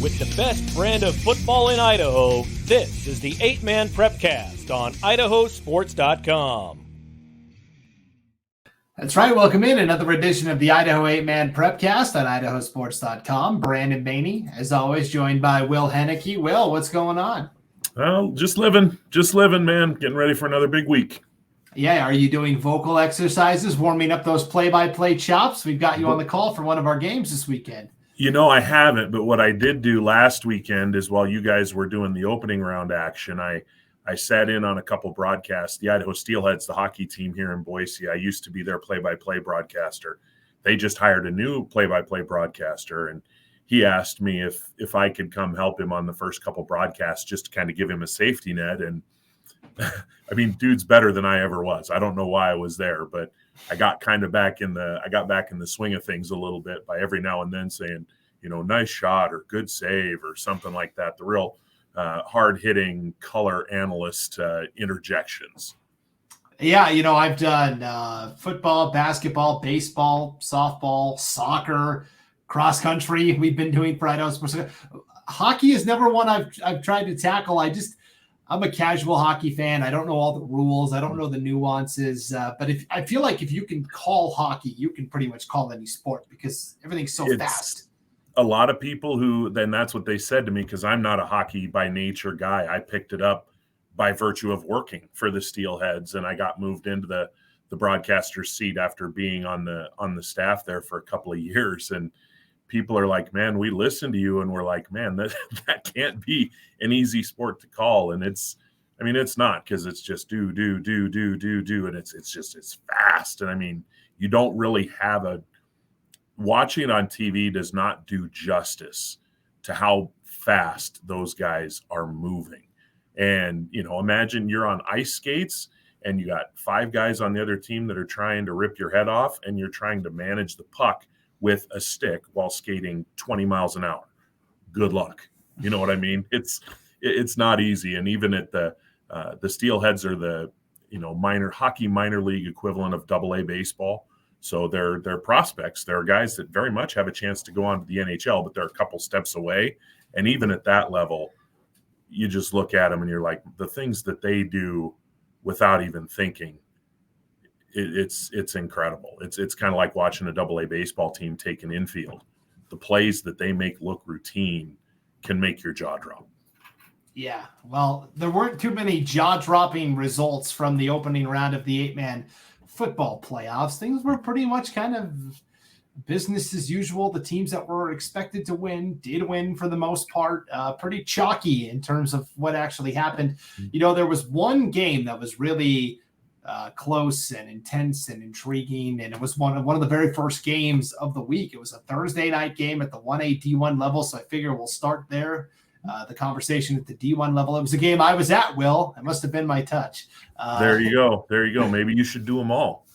With the best brand of football in Idaho, this is the 8-Man Prepcast on IdahoSports.com. That's right. Welcome in another edition of the Idaho 8-Man Prepcast on IdahoSports.com. Brandon Baney, as always, joined by Will Hoenike. Will, what's going on? Well, just living, man. Getting ready for another big week. Yeah, are you doing vocal exercises, warming up those play-by-play chops? We've got you on the call for one of our games this weekend. You know, I haven't, but what I did do last weekend is while you guys were doing the opening round action, I sat in on a couple broadcasts. The Idaho Steelheads, the hockey team here in Boise, I used to be their play-by-play broadcaster. They just hired a new play-by-play broadcaster, and he asked me if I could come help him on the first couple broadcasts just to kind of give him a safety net. And I mean, dude's better than I ever was. I don't know why I was there, but I got back in the swing of things a little bit by every now and then saying, you know, nice shot or good save or something like that. The real hard-hitting color analyst interjections. Yeah, you know, I've done football, basketball, baseball, softball, soccer, cross country. We've been doing for Idaho Sports. Hockey is never one I've tried to tackle. I'm a casual hockey fan. I don't know all the rules. I don't know the nuances. But I feel like if you can call hockey, you can pretty much call any sport because everything's so fast. A lot of people that's what they said to me because I'm not a hockey by nature guy. I picked it up by virtue of working for the Steelheads, and I got moved into the broadcaster's seat after being on the staff there for a couple of years. And people are like, man, we listen to you. And we're like, man, that can't be an easy sport to call. And it's not, because it's just do. And it's fast. And I mean, you don't really have watching it on TV does not do justice to how fast those guys are moving. And, you know, imagine you're on ice skates and you got 5 guys on the other team that are trying to rip your head off, and you're trying to manage the puck with a stick while skating 20 miles an hour. Good luck. You know what I mean? It's not easy. And even at the Steelheads are the, you know, minor league equivalent of AA baseball. So they're prospects. They're guys that very much have a chance to go on to the NHL, but they're a couple steps away. And even at that level, you just look at them and you're like, the things that they do without even thinking, it's incredible. It's kind of like watching a AA baseball team take an infield. The plays that they make look routine can make your jaw drop. Yeah, well, there weren't too many jaw-dropping results from the opening round of the 8-man football playoffs. Things were pretty much kind of business as usual. The teams that were expected to win did win for the most part. Pretty chalky in terms of what actually happened. You know, there was one game that was really close and intense and intriguing, and it was one of the very first games of the week. It was a Thursday night game at the 1A D1 level, so I figure we'll start there. The conversation at the D1 level. It was a game I was at, Will. It must have been my touch. There you go. Maybe you should do them all.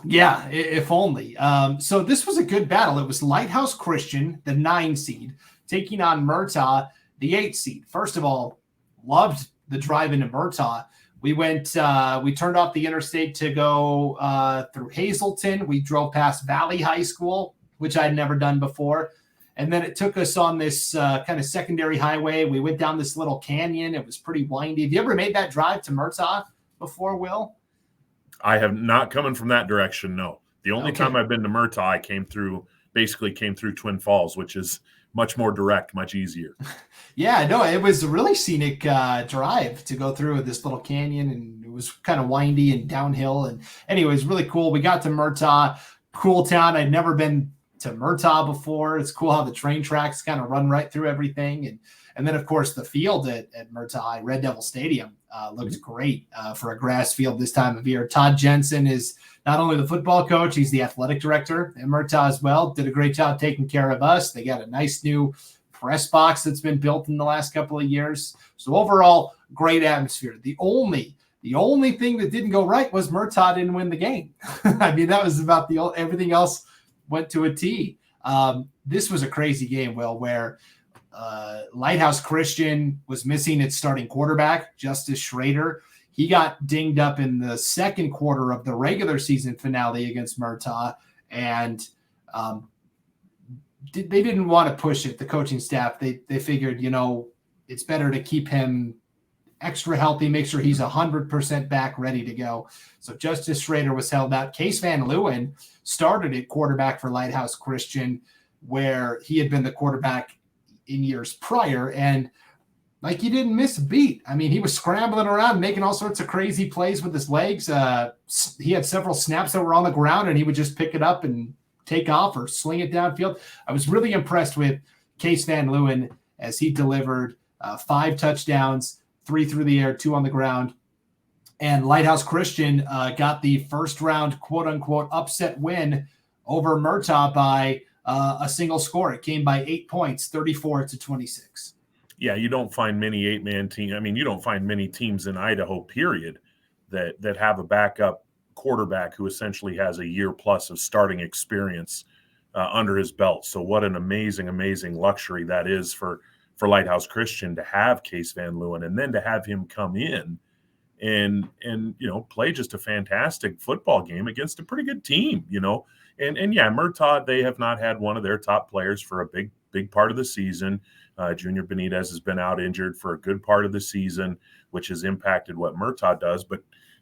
Yeah, if only. So this was a good battle. It was Lighthouse Christian, the 9 seed, taking on Murtaugh, the 8 seed. First of all, loved the drive into Murtaugh. We turned off the interstate to go through Hazleton. We drove past Valley High School, which I'd never done before. And then it took us on this kind of secondary highway. We went down this little canyon. It was pretty windy. Have you ever made that drive to Murtaugh before, Will? I have not coming from that direction, no. The only time I've been to Murtaugh, I came through Twin Falls, which is much more direct, much easier. Yeah, no, it was a really scenic drive to go through this little canyon, and it was kind of windy and downhill. And anyways, really cool. We got to Murtaugh, cool town. I'd never been to Murtaugh before. It's cool how the train tracks kind of run right through everything. And then, of course, the field at Murtaugh, Red Devil Stadium, looks great for a grass field this time of year. Todd Jensen is not only the football coach, he's the athletic director at Murtaugh as well. Did a great job taking care of us. They got a nice new press box that's been built in the last couple of years. So overall, great atmosphere. The only thing that didn't go right was Murtaugh didn't win the game. I mean, that was about everything else went to a T. This was a crazy game, Will, where Lighthouse Christian was missing its starting quarterback, Justice Schrader. He got dinged up in the second quarter of the regular season finale against Murtaugh, and they didn't want to push it. The coaching staff, they figured, it's better to keep him extra healthy, make sure he's 100% back, ready to go. So Justice Schrader was held out. Case Van Leeuwen started at quarterback for Lighthouse Christian, where he had been the quarterback in years prior. And he didn't miss a beat. I mean, he was scrambling around, making all sorts of crazy plays with his legs. He had several snaps that were on the ground, and he would just pick it up and take off or sling it downfield. I was really impressed with Case Van Leeuwen as he delivered 5 touchdowns, 3 through the air, 2 on the ground. And Lighthouse Christian got the first round, quote unquote, upset win over Murtaugh by a single score. It came by 8 points, 34-26. Yeah, you don't find many 8-man teams. I mean, you don't find many teams in Idaho, period, that have a backup quarterback who essentially has a year plus of starting experience under his belt. So what an amazing, amazing luxury that is for Lighthouse Christian to have Case Van Leeuwen, and then to have him come in and play just a fantastic football game against a pretty good team, And yeah, Murtaugh, they have not had one of their top players for a big part of the season. Junior Benitez has been out injured for a good part of the season, which has impacted what Murtaugh does. But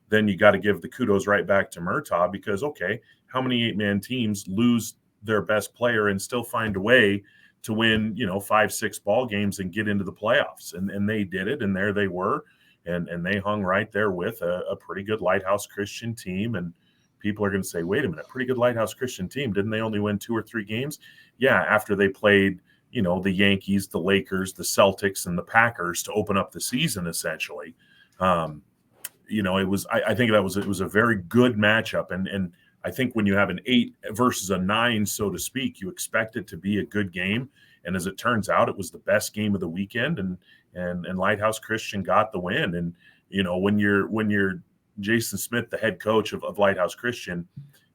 then you got to give the kudos right back to Murtaugh, because, okay, how many 8-man teams lose their best player and still find a way to win, 5-6 ball games and get into the playoffs? And they did it, and there they were. And they hung right there with a pretty good Lighthouse Christian team. And people are going to say, wait a minute, pretty good Lighthouse Christian team. Didn't they only win 2 or 3 games? Yeah, after they played, the Yankees, the Lakers, the Celtics, and the Packers to open up the season, essentially. It was, I think it was a very good matchup. And I think when you have an 8 versus a 9, so to speak, you expect it to be a good game. And as it turns out, it was the best game of the weekend, and Lighthouse Christian got the win. And, when you're Jason Smith, the head coach of Lighthouse Christian,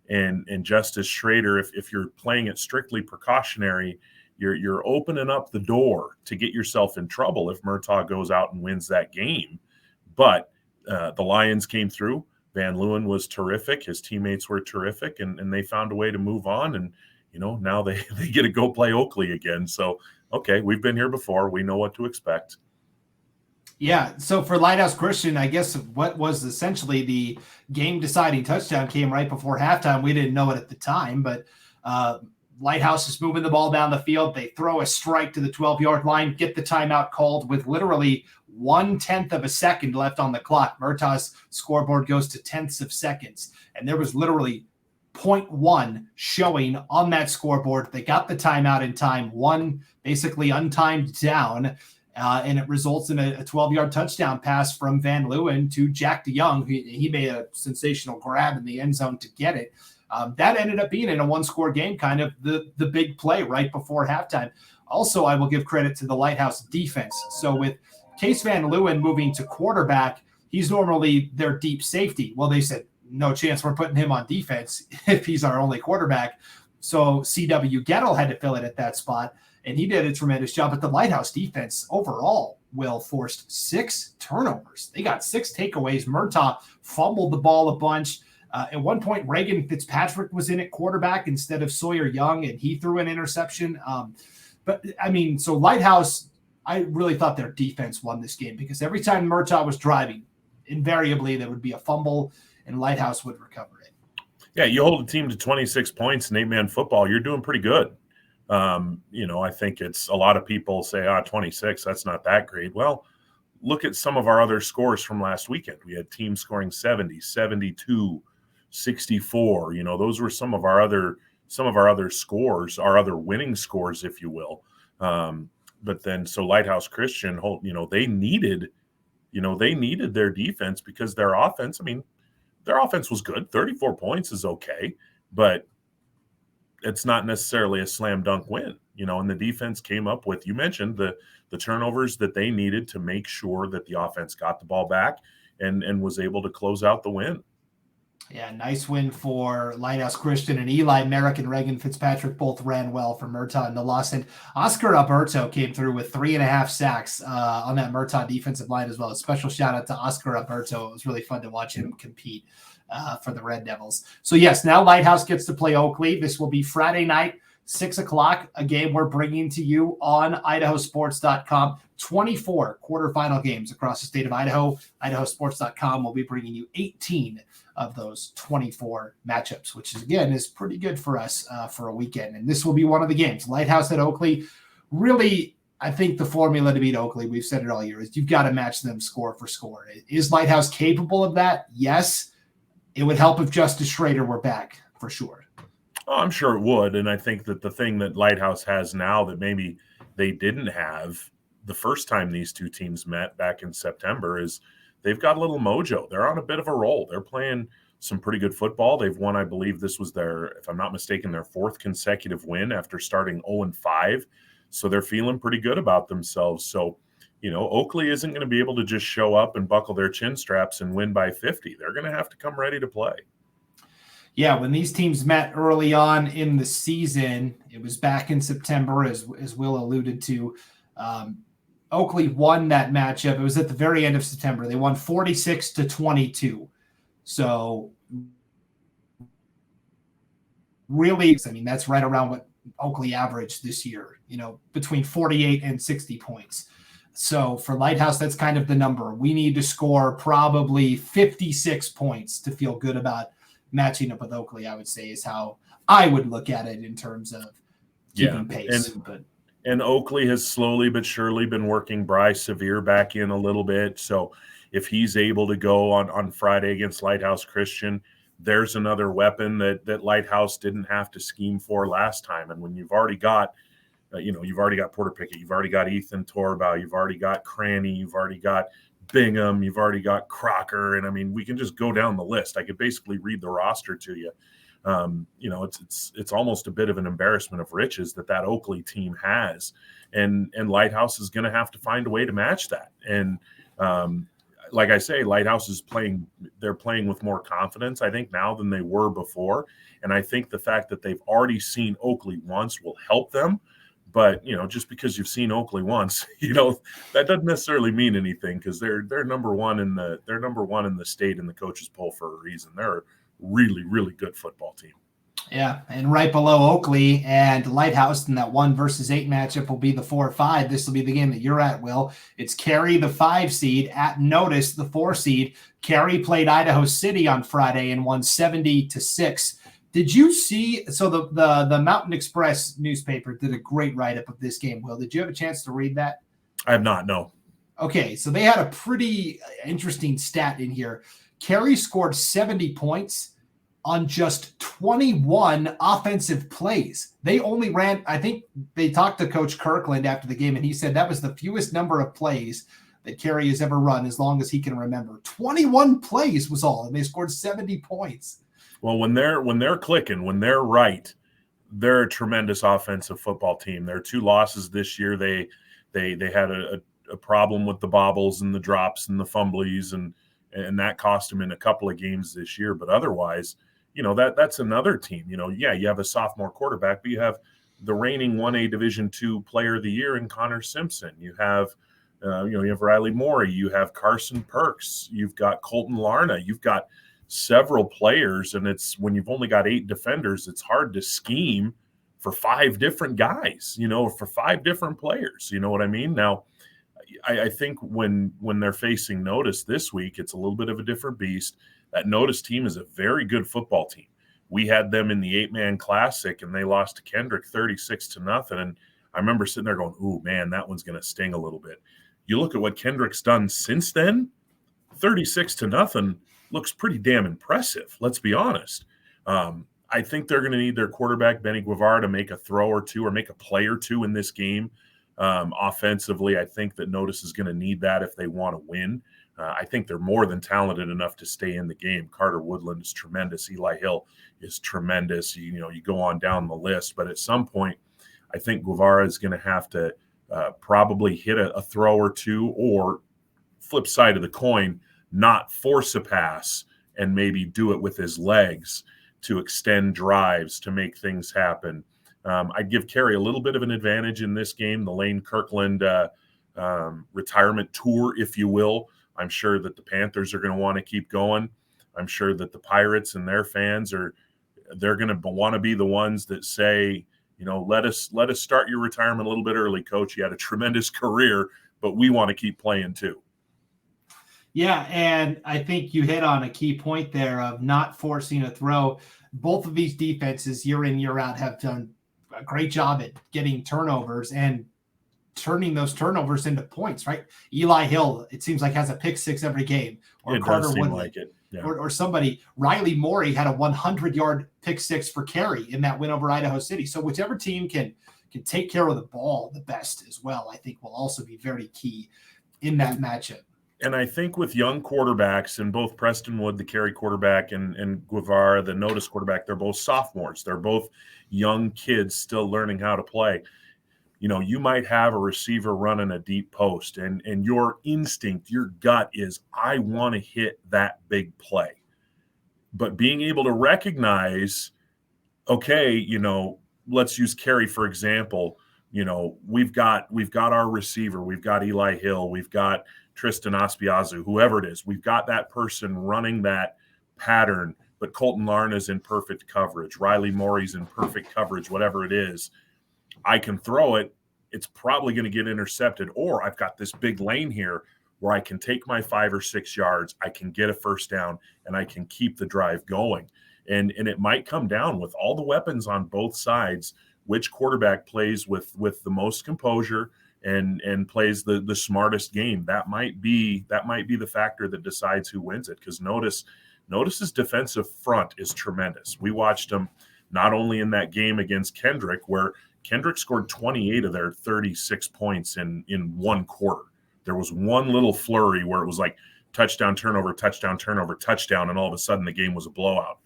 and Justice Schrader, if you're playing it strictly precautionary, you're opening up the door to get yourself in trouble if Murtaugh goes out and wins that game. But the Lions came through. Van Leeuwen was terrific. His teammates were terrific, and they found a way to move on. And, now they get to go play Oakley again. So, okay, we've been here before. We know what to expect. Yeah, so for Lighthouse Christian, I guess what was essentially the game-deciding touchdown came right before halftime. We didn't know it at the time, but Lighthouse is moving the ball down the field. They throw a strike to the 12-yard line, get the timeout called with literally 1/10 of a second left on the clock. Murtaugh's scoreboard goes to tenths of seconds, and there was literally 0.1 showing on that scoreboard. They got the timeout in time, one basically untimed down, and it results in a 12-yard touchdown pass from Van Leeuwen to Jack DeYoung. He made a sensational grab in the end zone to get it. That ended up being in a 1-score game, kind of the big play right before halftime. Also, I will give credit to the Lighthouse defense. So with Case Van Leeuwen moving to quarterback, he's normally their deep safety. Well, they said, no chance we're putting him on defense if he's our only quarterback. So C.W. Gettle had to fill it at that spot, and he did a tremendous job. But the Lighthouse defense overall, Will, forced 6 turnovers. They got 6 takeaways. Murtaugh fumbled the ball a bunch. At one point, Reagan Fitzpatrick was in at quarterback instead of Sawyer Young, and he threw an interception. So Lighthouse, I really thought their defense won this game, because every time Murtaugh was driving, invariably there would be a fumble, and Lighthouse would recover it. Yeah, you hold a team to 26 points in 8-man football, you're doing pretty good. I think it's a lot of people say, 26, that's not that great. Well, look at some of our other scores from last weekend. We had teams scoring 70, 72, 64. Those were some of our other scores, our other winning scores, if you will. But then, so Lighthouse Christian, they needed their defense, because their offense was good. 34 points is okay, but it's not necessarily a slam dunk win, and the defense came up with, you mentioned the turnovers that they needed to make sure that the offense got the ball back and was able to close out the win. Yeah, nice win for Lighthouse Christian, and Eli Merrick and Reagan Fitzpatrick both ran well for Murtaugh in the loss. And Oscar Alberto came through with 3.5 sacks on that Murtaugh defensive line as well. A special shout out to Oscar Alberto. It was really fun to watch him compete for the Red Devils. So yes, now Lighthouse gets to play Oakley. This will be Friday night, 6 o'clock, a game we're bringing to you on IdahoSports.com. 24 quarterfinal games across the state of Idaho. IdahoSports.com will be bringing you 18 of those 24 matchups, which is pretty good for us for a weekend. And this will be one of the games. Lighthouse at Oakley. Really, I think the formula to beat Oakley, we've said it all year, is you've got to match them score for score. Is Lighthouse capable of that? Yes. It would help if Justice Schrader were back, for sure. Oh, I'm sure it would. And I think that the thing that Lighthouse has now that maybe they didn't have the first time these two teams met back in September is they've got a little mojo. They're on a bit of a roll. They're playing some pretty good football. They've won, I believe this was their, if I'm not mistaken, their 4th consecutive win after starting 0-5. So they're feeling pretty good about themselves. So, Oakley isn't going to be able to just show up and buckle their chin straps and win by 50. They're going to have to come ready to play. Yeah, when these teams met early on in the season, it was back in September, as Will alluded to. Oakley won that matchup. It was at the very end of September. They won 46-22. So really, that's right around what Oakley averaged this year, between 48 and 60 points. So for Lighthouse, that's kind of the number. We need to score probably 56 points to feel good about matching up with Oakley, I would say, is how I would look at it in terms of keeping pace. And Oakley has slowly but surely been working Bryce Severe back in a little bit. So if he's able to go on Friday against Lighthouse Christian, there's another weapon that Lighthouse didn't have to scheme for last time. And when you've already got, you've already got Porter Pickett, you've already got Ethan Torbow, you've already got Cranny, you've already got Bingham, you've already got Crocker. And we can just go down the list. I could basically read the roster to you. It's almost a bit of an embarrassment of riches that Oakley team has, and Lighthouse is going to have to find a way to match that. And like I say, Lighthouse is playing with more confidence, I think, now than they were before. And I think the fact that they've already seen Oakley once will help them. But, just because you've seen Oakley once, that doesn't necessarily mean anything, because they're number one in the state in the coaches poll for a reason. They're a really, really good football team. Yeah, and right below Oakley and Lighthouse in that 1 versus 8 matchup will be the 4-5. This will be the game that you're at, Will. It's Cary, the 5 seed, at Notice, the 4 seed. Cary played Idaho City on Friday and won 70-6. Did you see? So the Mountain Express newspaper did a great write-up of this game, Will. Did you have a chance to read that? I have not, no. Okay, so they had a pretty interesting stat in here. Cary scored 70 points on just 21 offensive plays. They only ran, I think they talked to Coach Kirkland after the game, and he said that was the fewest number of plays that Cary has ever run as long as he can remember. 21 plays was all, and they scored 70 points. Well, when they're clicking, when they're right, they're a tremendous offensive football team. Their 2 losses this year, they had a problem with the bobbles and the drops and the fumblies, and that cost them in a couple of games this year. But otherwise, that's another team. You have a sophomore quarterback, but you have the reigning 1A Division II Player of the Year in Connor Simpson. You have you have Riley Morey, you have Carson Perks, you've got Colton Larna, you've got several players, and it's when you've only got 8 defenders, it's hard to scheme for 5 different guys, for 5 different players. You know what I mean? Now, I think when they're facing Notice this week, it's a little bit of a different beast. That Notice team is a very good football team. We had them in the 8-man classic, and they lost to Kendrick 36-0. And I remember sitting there going, "Ooh, man, that one's going to sting a little bit." You look at what Kendrick's done since then, 36-0 looks pretty damn impressive. Let's be honest. I think they're going to need their quarterback, Benny Guevara, to make a throw or two or make a play or two in this game. Offensively, I think that Notice is going to need that if they want to win. I think they're more than talented enough to stay in the game. Carter Woodland is tremendous. Eli Hill is tremendous. You go on down the list. But at some point, I think Guevara is going to have to probably hit a throw or two, or flip side of the coin, not force a pass and maybe do it with his legs to extend drives, to make things happen. I'd give Cary a little bit of an advantage in this game, the Lane Kirkland retirement tour, if you will. I'm sure that the Panthers are going to want to keep going. I'm sure that the Pirates and their fans they're going to want to be the ones that say, let us start your retirement a little bit early, coach. You had a tremendous career, but we want to keep playing too. Yeah, and I think you hit on a key point there of not forcing a throw. Both of these defenses, year in, year out, have done a great job at getting turnovers and turning those turnovers into points, right? Eli Hill, it seems like, has a pick six every game, or it Carter does seem Woodley, like it. Yeah. or somebody. Riley Morey had a 100-yard pick six for Carey in that win over Idaho City. So whichever team can take care of the ball the best as well, I think will also be very key in that matchup. And I think with young quarterbacks, and both Preston Wood, the Carey quarterback, and Guevara, the Notice quarterback, they're both sophomores. They're both young kids still learning how to play. You might have a receiver running a deep post, and your instinct, your gut is, I want to hit that big play. But being able to recognize, okay, let's use Carey, for example. We've got our receiver, we've got Eli Hill, we've got Tristan Aspiazu, whoever it is. We've got that person running that pattern, but Colton Larna's in perfect coverage. Riley Morey's in perfect coverage, whatever it is. I can throw it. It's probably going to get intercepted. Or I've got this big lane here where I can take my 5 or 6 yards. I can get a first down, and I can keep the drive going. And it might come down with all the weapons on both sides, which quarterback plays with the most composure and plays the smartest game. That might be the factor that decides who wins it. Because Notice's defensive front is tremendous. We watched them not only in that game against Kendrick, where Kendrick scored 28 of their 36 points in one quarter. There was one little flurry where it was like touchdown, turnover, touchdown, turnover, touchdown, and all of a sudden the game was a blowout.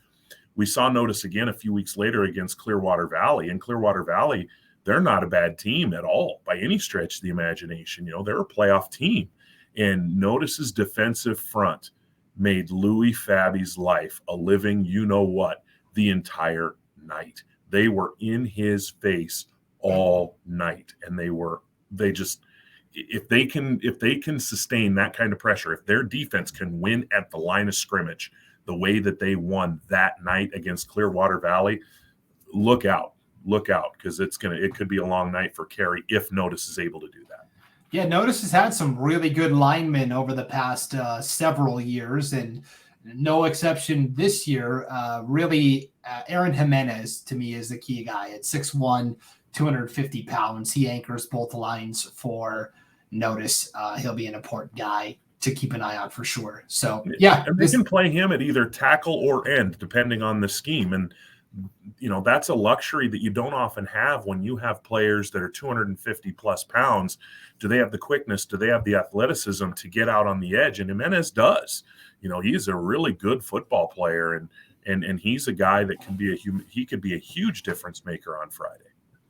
We saw Notice again a few weeks later against Clearwater Valley. And Clearwater Valley, they're not a bad team at all by any stretch of the imagination. They're a playoff team. And Notice's defensive front made Louis Fabi's life a living you-know-what the entire night. They were in his face all night. And if they can sustain that kind of pressure, if their defense can win at the line of scrimmage the way that they won that night against Clearwater Valley, look out, because it could be a long night for Carey if Notice is able to do that. Yeah, Notice has had some really good linemen over the past several years, and no exception this year. Aaron Jimenez, to me, is the key guy at 6'1", 250 pounds. He anchors both lines for Notice. He'll be an important guy to keep an eye on for sure. So, yeah. And they can play him at either tackle or end, depending on the scheme. And, that's a luxury that you don't often have when you have players that are 250 plus pounds. Do they have the quickness? Do they have the athleticism to get out on the edge? And Jimenez does. He's a really good football player, and he's a guy that he could be a huge difference maker on Friday.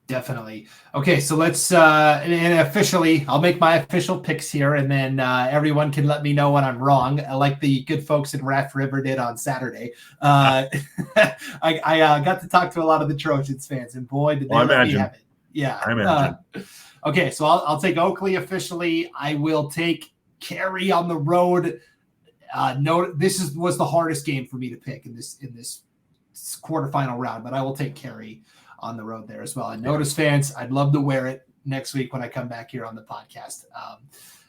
Definitely. Okay, so let's and officially, I'll make my official picks here, and then everyone can let me know when I'm wrong, like the good folks in Raft River did on Saturday. I got to talk to a lot of the Trojans fans, and boy, did they let me have it. Yeah. I imagine. Okay, so I'll take Oakley officially. I will take Carey on the road. This was the hardest game for me to pick in this quarterfinal round, but I will take Carey on the road there as well. And Notice fans, I'd love to wear it next week when I come back here on the podcast.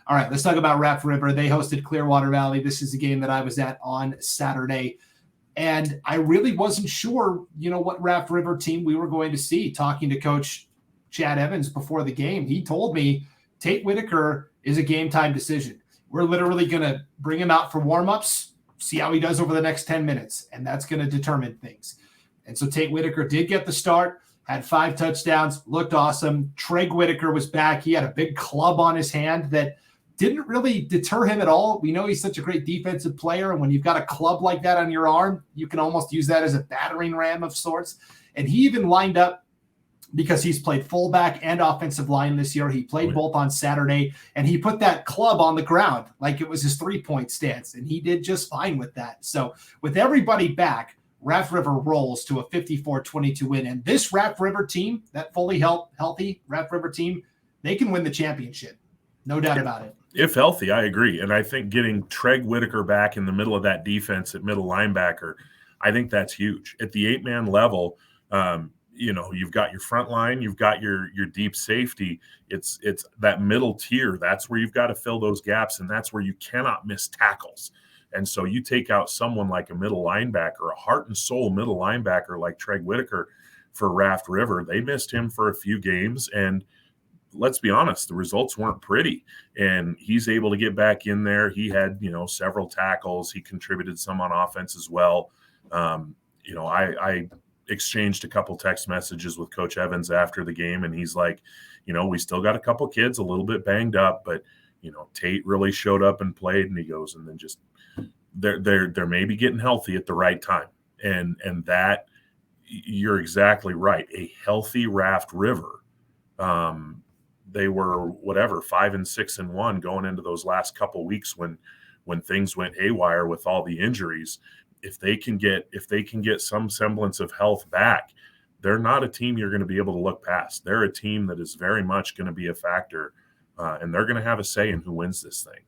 All right, let's talk about Raft River. They hosted Clearwater Valley. This is a game that I was at on Saturday, and I really wasn't sure, what Raft River team we were going to see. Talking to Coach Chad Evans before the game, he told me Tate Whitaker is a game time decision. We're literally going to bring him out for warmups, see how he does over the next 10 minutes, and that's going to determine things. And so Tate Whitaker did get the start, had 5 touchdowns, looked awesome. Treg Whitaker was back. He had a big club on his hand that didn't really deter him at all. We know he's such a great defensive player, and when you've got a club like that on your arm, you can almost use that as a battering ram of sorts. And he even lined up, because he's played fullback and offensive line this year. He played both on Saturday, and he put that club on the ground like it was his 3-point stance, and he did just fine with that. So with everybody back, Raft River rolls to a 54-22 win. And this Raft River team, that fully healthy Raft River team, they can win the championship. No doubt about it. If healthy, I agree. And I think getting Treg Whitaker back in the middle of that defense at middle linebacker, I think that's huge. At the 8-man level, you've got your front line, you've got your deep safety. It's that middle tier. That's where you've got to fill those gaps, and that's where you cannot miss tackles. And so you take out someone like a middle linebacker, a heart and soul middle linebacker like Treg Whitaker for Raft River. They missed him for a few games, and let's be honest, the results weren't pretty. And he's able to get back in there. He had, several tackles. He contributed some on offense as well. I exchanged a couple text messages with Coach Evans after the game, and he's like, we still got a couple kids a little bit banged up, but Tate really showed up and played. And he goes, and then just they're maybe getting healthy at the right time. And that, you're exactly right. A healthy Raft River. They were 5-6-1 going into those last couple weeks when things went haywire with all the injuries. If they can get some semblance of health back, they're not a team you're going to be able to look past. They're a team that is very much going to be a factor, and they're going to have a say in who wins this thing.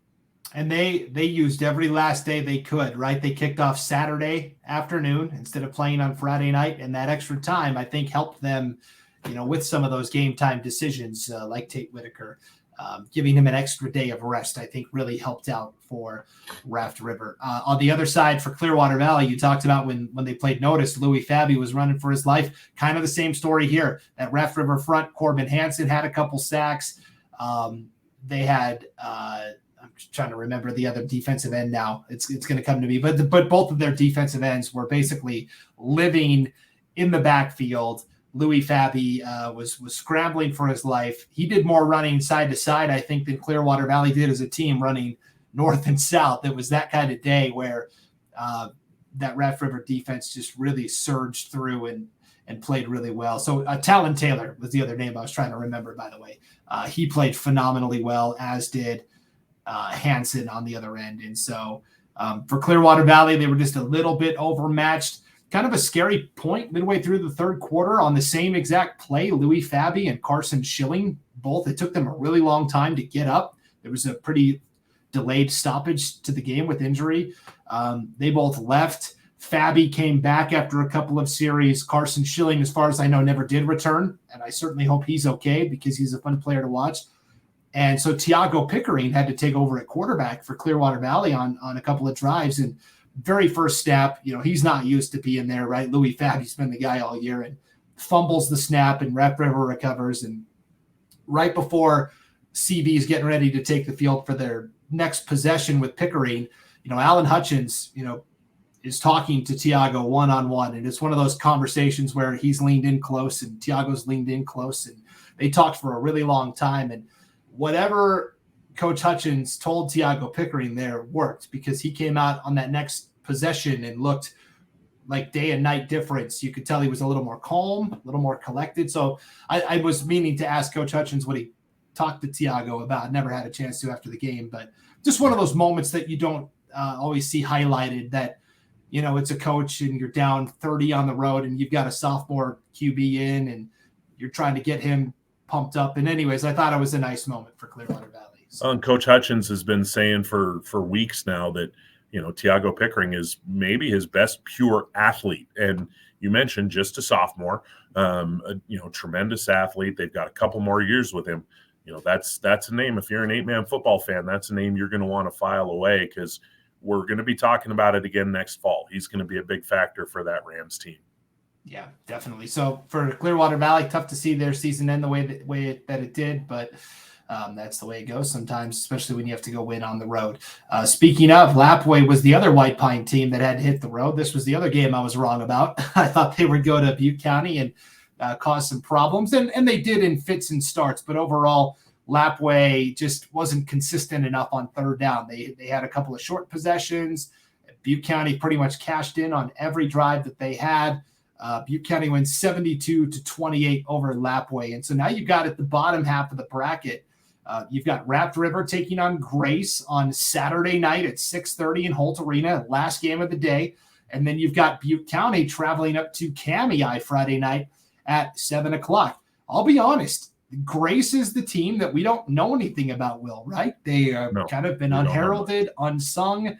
And they used every last day they could, right? They kicked off Saturday afternoon instead of playing on Friday night, and that extra time, I think, helped them, with some of those game time decisions, like Tate Whitaker. Giving him an extra day of rest, I think, really helped out for Raft River. On the other side, for Clearwater Valley, you talked about when they played Notice, Louis Fabi was running for his life. Kind of the same story here. At Raft River front, Corbin Hansen had a couple sacks. They had I'm trying to remember the other defensive end now. It's going to come to me. But both of their defensive ends were basically living in the backfield. Louis Fabi was scrambling for his life. He did more running side to side, I think, than Clearwater Valley did as a team, running north and south. It was that kind of day where that Raft River defense just really surged through and played really well. So Talon Taylor was the other name I was trying to remember, by the way. He played phenomenally well, as did Hansen on the other end. And so for Clearwater Valley, they were just a little bit overmatched. Kind of a scary point midway through the third quarter on the same exact play. Louis Fabi and Carson Schilling, both, it took them a really long time to get up. There was a pretty delayed stoppage to the game with injury. They both left. Fabi came back after a couple of series. Carson Schilling, as far as I know, never did return, and I certainly hope he's okay because he's a fun player to watch. And so Tiago Pickering had to take over at quarterback for Clearwater Valley on a couple of drives. And very first snap, he's not used to being there, right? Louis Fabi's been the guy all year and fumbles the snap, and Raft River recovers. And right before CV's getting ready to take the field for their next possession with Pickering, Alan Hutchins, is talking to Tiago one-on-one. And it's one of those conversations where he's leaned in close and Tiago's leaned in close. And they talked for a really long time. And whatever Coach Hutchins told Tiago Pickering there worked, because he came out on that next possession and looked like day and night difference. You could tell he was a little more calm, a little more collected. So I was meaning to ask Coach Hutchins what he talked to Tiago about. Never had a chance to after the game, but just one of those moments that you don't always see highlighted, that, it's a coach and you're down 30 on the road and you've got a sophomore QB in and you're trying to get him pumped up. And anyways, I thought it was a nice moment for Clearwater Valley. So. And Coach Hutchins has been saying for weeks now that, Tiago Pickering is maybe his best pure athlete. And you mentioned just a sophomore, tremendous athlete. They've got a couple more years with him. That's a name. If you're an 8-man football fan, that's a name you're going to want to file away, because we're going to be talking about it again next fall. He's going to be a big factor for that Rams team. Yeah, definitely. So for Clearwater Valley, tough to see their season end the way that it did, but that's the way it goes sometimes, especially when you have to go win on the road. Speaking of, Lapwai was the other White Pine team that had hit the road. This was the other game I was wrong about. I thought they would go to Butte County and cause some problems, and they did in fits and starts, but overall, Lapwai just wasn't consistent enough on third down. They had a couple of short possessions. Butte County pretty much cashed in on every drive that they had. Butte County wins 72-28 over Lapwai. And so now you've got at the bottom half of the bracket, you've got Raft River taking on Grace on Saturday night at 6:30 in Holt Arena, last game of the day. And then you've got Butte County traveling up to Kamei Friday night at 7 o'clock. I'll be honest, Grace is the team that we don't know anything about, Will, right? They have kind of been unheralded, unsung.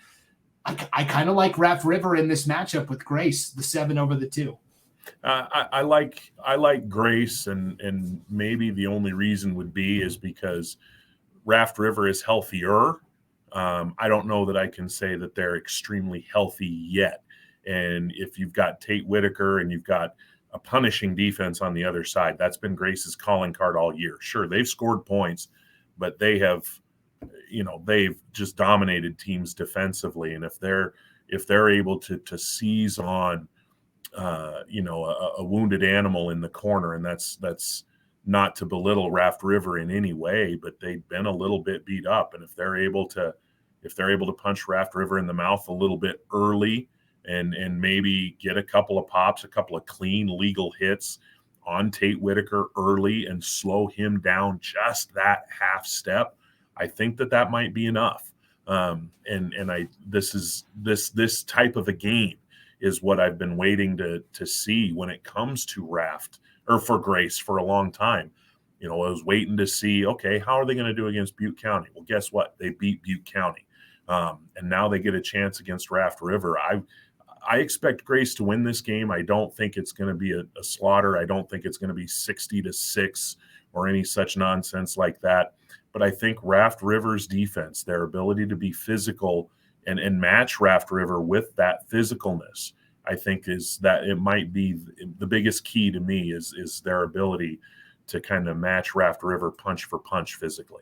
I kind of like Raft River in this matchup with Grace, the 7 over the 2. I like Grace, and maybe the only reason would be is because Raft River is healthier. I don't know that I can say that they're extremely healthy yet. And if you've got Tate Whitaker and you've got a punishing defense on the other side, that's been Grace's calling card all year. Sure, they've scored points, but they've just dominated teams defensively. And if they're able to seize on a wounded animal in the corner, and that's not to belittle Raft River in any way, but they've been a little bit beat up. And if they're able to punch Raft River in the mouth a little bit early and maybe get a couple of pops, a couple of clean legal hits on Tate Whitaker early and slow him down just that half step, I think that might be enough. This type of a game is what I've been waiting to see when it comes to Raft or for Grace for a long time. I was waiting to see, okay, how are they going to do against Butte County? Well, guess what? They beat Butte County. And now they get a chance against Raft River. I expect Grace to win this game. I don't think it's going to be a slaughter. I don't think it's going to be 60-6 or any such nonsense like that. But I think Raft River's defense, their ability to be physical and match Raft River with that physicalness, I think is that it might be the biggest key to me is their ability to kind of match Raft River punch for punch physically.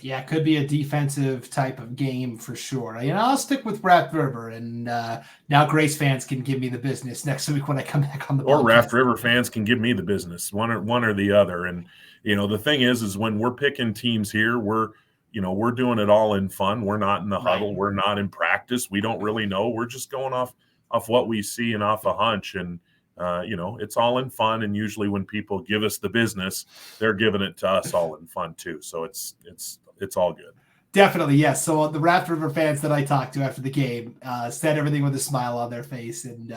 Yeah, it could be a defensive type of game for sure. I'll stick with Raft River, and now Grace fans can give me the business next week when I come back on the podcast. Or Raft River fans can give me the business, one or the other. And the thing is when we're picking teams here, we're doing it all in fun. We're not in the huddle. We're not in practice. We don't really know. We're just going off what we see and off a hunch. And it's all in fun. And usually when people give us the business, they're giving it to us all in fun too. So it's all good. Definitely, yes. So the Raft River fans that I talked to after the game said everything with a smile on their face, and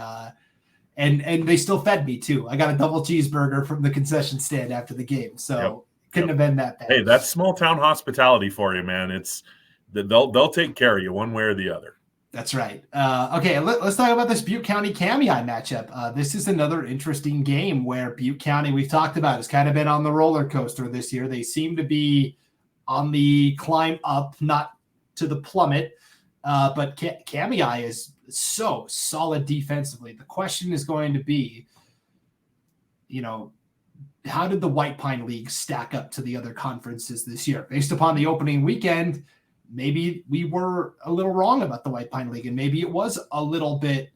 they still fed me too. I got a double cheeseburger from the concession stand after the game, so couldn't have been that bad. Hey, that's small town hospitality for you, man. It's they'll take care of you one way or the other. That's right. Okay, let's talk about this Butte County Kamei matchup. This is another interesting game where Butte County, we've talked about, has kind of been on the roller coaster this year. They seem to be on the climb up, not to the plummet, but Kamei is so solid defensively. The question is going to be, how did the White Pine League stack up to the other conferences this year? Based upon the opening weekend, maybe we were a little wrong about the White Pine League, and maybe it was a little bit,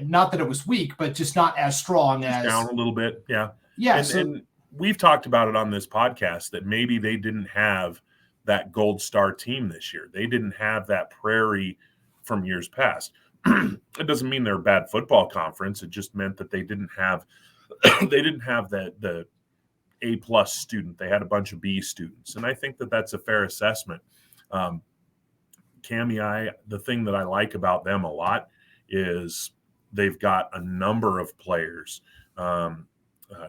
not that it was weak, but just not as strong as down a little bit. Yeah. Yeah. And we've talked about it on this podcast that maybe they didn't have that Gold Star team this year. They didn't have that Prairie from years past. It doesn't mean they're a bad football conference. It just meant that they didn't have the A+ student. They had a bunch of B students. And I think that's a fair assessment. Kamei, the thing that I like about them a lot is they've got a number of players.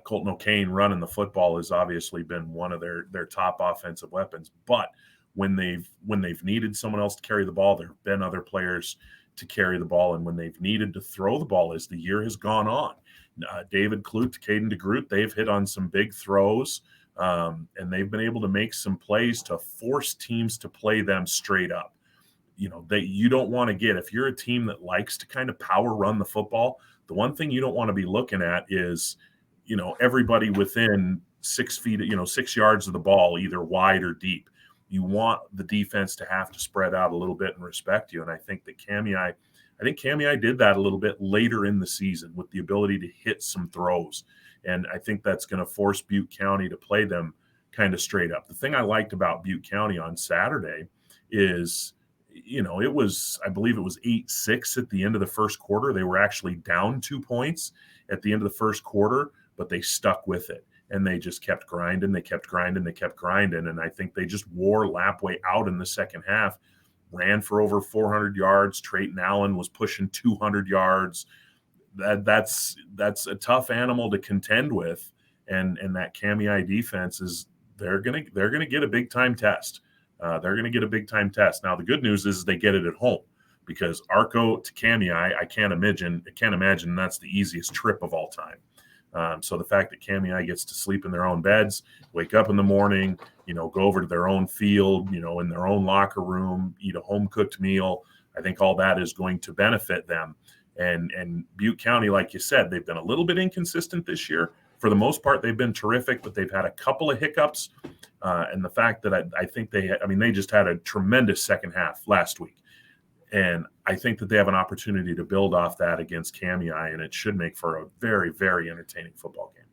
Colton O'Kane running the football has obviously been one of their top offensive weapons. But when they've needed someone else to carry the ball, there have been other players to carry the ball. And when they've needed to throw the ball as the year has gone on, David Klute, Caden DeGroot, they've hit on some big throws. And they've been able to make some plays to force teams to play them straight up. That you don't want to get, if you're a team that likes to kind of power run the football, the one thing you don't want to be looking at is, everybody within 6 feet, 6 yards of the ball, either wide or deep. You want the defense to have to spread out a little bit and respect you. And I think that Kamei did that a little bit later in the season with the ability to hit some throws. And I think that's going to force Butte County to play them kind of straight up. The thing I liked about Butte County on Saturday is, I believe it was 8-6 at the end of the first quarter. They were actually down 2 points at the end of the first quarter, but they stuck with it. And they just kept grinding. They kept grinding. And I think they just wore Lapway out in the second half, ran for over 400 yards. Trayton Allen was pushing 200 yards. That's a tough animal to contend with, and that Kamei defense is they're gonna get a big time test. They're gonna get a big time test. Now the good news is they get it at home, because Arco to Kamei, I can't imagine that's the easiest trip of all time. So the fact that Cami gets to sleep in their own beds, wake up in the morning, go over to their own field, in their own locker room, eat a home cooked meal, I think all that is going to benefit them. And Butte County, like you said, they've been a little bit inconsistent this year. For the most part, they've been terrific, but they've had a couple of hiccups. And the fact that I think they just had a tremendous second half last week. And I think that they have an opportunity to build off that against Cami, and it should make for a very, very entertaining football game.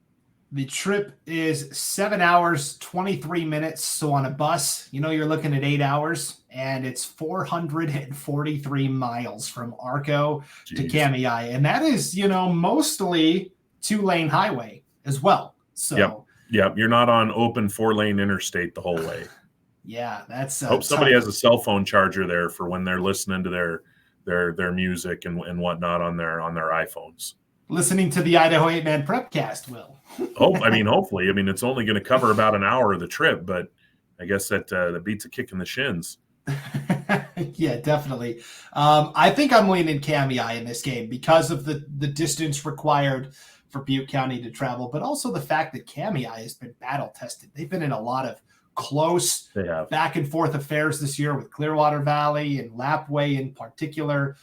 The trip is 7 hours, 23 minutes. So on a bus, you're looking at 8 hours, and it's 443 miles from Arco to Cami. And that is, mostly 2-lane highway as well. So Yep. You're not on open 4-lane interstate the whole way. Yeah, that's hope somebody has a cell phone charger there for when they're listening to their music and whatnot on their iPhones. Listening to the Idaho 8-Man Prepcast, Will. Hopefully. It's only going to cover about an hour of the trip, but I guess that beats a kick in the shins. Yeah, definitely. I think I'm leaning Cami in this game because of the distance required for Butte County to travel, but also the fact that Cami has been battle tested. They've been in a lot of close back and forth affairs this year with Clearwater Valley and Lapway in particular.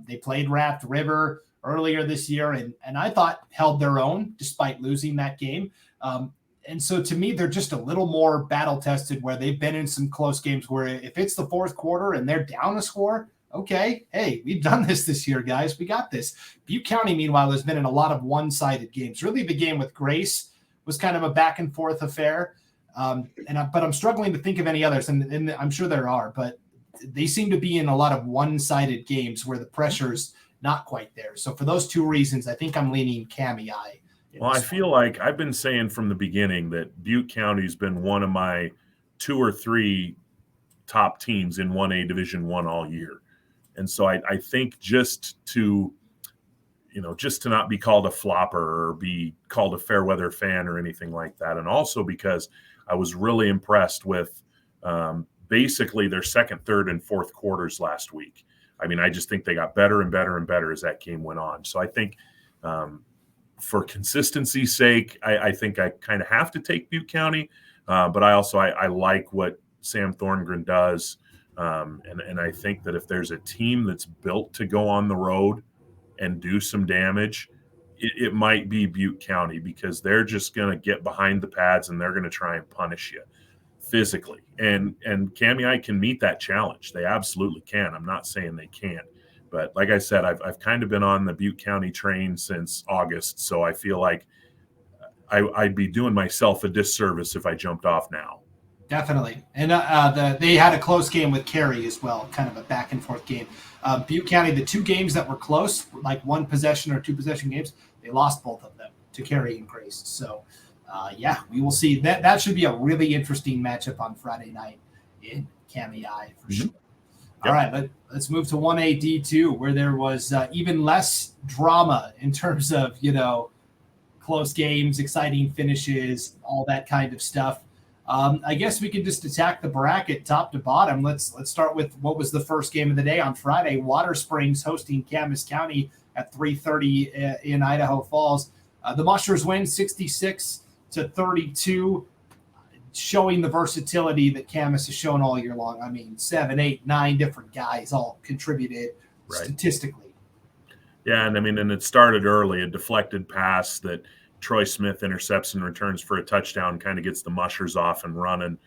They played Raft River earlier this year and I thought held their own despite losing that game. And so to me, they're just a little more battle tested where they've been in some close games where if it's the fourth quarter and they're down a score, okay, hey, we've done this year, guys. We got this. Butte County, meanwhile, has been in a lot of one-sided games. Really, the game with Grace was kind of a back and forth affair. But I'm struggling to think of any others, and I'm sure there are, but they seem to be in a lot of one-sided games where the pressure's not quite there. So for those two reasons, I think I'm leaning Cami. Well, I feel like I've been saying from the beginning that Butte County's been one of my 2 or 3 top teams in 1A Division I all year. And so I think just to not be called a flopper or be called a fair weather fan or anything like that. And also because I was really impressed with basically their second, third, and fourth quarters last week. I just think they got better and better and better as that game went on. So I think for consistency's sake, I think I kind of have to take Butte County. But I like what Sam Thorngren does. And I think that if there's a team that's built to go on the road and do some damage, it might be Butte County because they're just going to get behind the pads and they're going to try and punish you physically. And Cami can meet that challenge. They absolutely can. I'm not saying they can't. But like I said, I've kind of been on the Butte County train since August, so I feel like I'd be doing myself a disservice if I jumped off now. Definitely. And they had a close game with Cary as well, kind of a back and forth game. Butte County, the 2 games that were close, like 1 possession or 2 possession games, they lost both of them to Cary and Grace. So, we will see. That should be a really interesting matchup on Friday night in Cami for sure. Yep. All right, let's move to 1A D2, where there was even less drama in terms of, close games, exciting finishes, all that kind of stuff. I guess we could just attack the bracket top to bottom. Let's start with what was the first game of the day on Friday. Water Springs hosting Camas County at 3:30 in Idaho Falls. The Mushers win 66-32, showing the versatility that Camas has shown all year long. 7, 8, 9 different guys all contributed statistically. Yeah, and it started early. A deflected pass that Troy Smith intercepts and returns for a touchdown, kind of gets the Mushers off and running.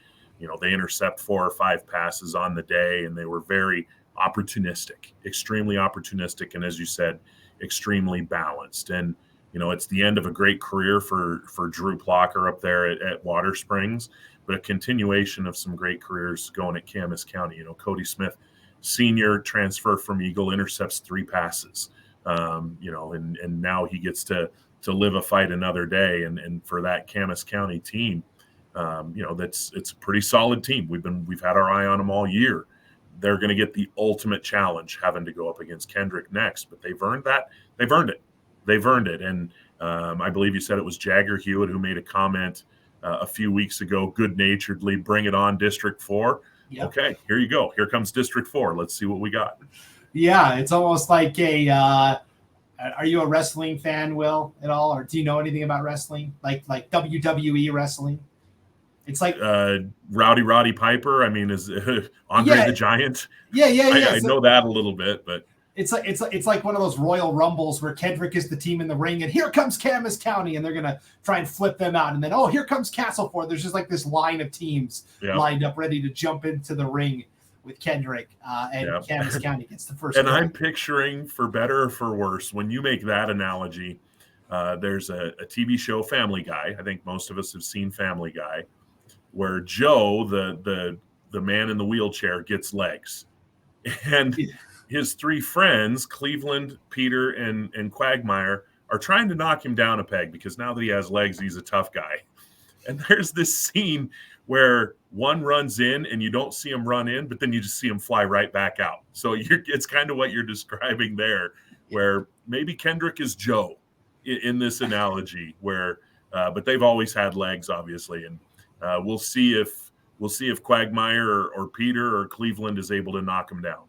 They intercept 4 or 5 passes on the day, and they were very opportunistic, extremely opportunistic, and as you said, extremely balanced. And, it's the end of a great career for Drew Plocker up there at Water Springs, but a continuation of some great careers going at Camas County. Cody Smith, senior, transfer from Eagle, intercepts 3 passes, and now he gets to live a fight another day. And for that Camas County team, it's a pretty solid team. We've had our eye on them all year. They're going to get the ultimate challenge having to go up against Kendrick next, but they've earned that. They've earned it. And I believe you said it was Jagger Hewitt who made a comment a few weeks ago, good-naturedly, bring it on District 4. Yep. Okay, here you go. Here comes District 4. Let's see what we got. Yeah, it's almost like a Are you a wrestling fan, Will, at all, or do you know anything about wrestling, like WWE wrestling? It's like Roddy Piper. I mean, is Andre the Giant? Yeah. I know that a little bit, but it's like one of those Royal Rumbles where Kendrick is the team in the ring, and here comes Camas County, and they're gonna try and flip them out, and then here comes Castleford. There's just like this line of teams lined up ready to jump into the ring with Kendrick, and Camas County gets the first. And I'm picturing, for better or for worse, when you make that analogy, there's a TV show, Family Guy. I think most of us have seen Family Guy, where Joe, the man in the wheelchair, gets legs, and his three friends, Cleveland, Peter, and Quagmire, are trying to knock him down a peg because now that he has legs, he's a tough guy. And there's this scene where one runs in and you don't see him run in, but then you just see him fly right back out. So it's kind of what you're describing there, where maybe Kendrick is Joe in this analogy, where but they've always had legs, obviously, and we'll see if Quagmire or Peter or Cleveland is able to knock him down.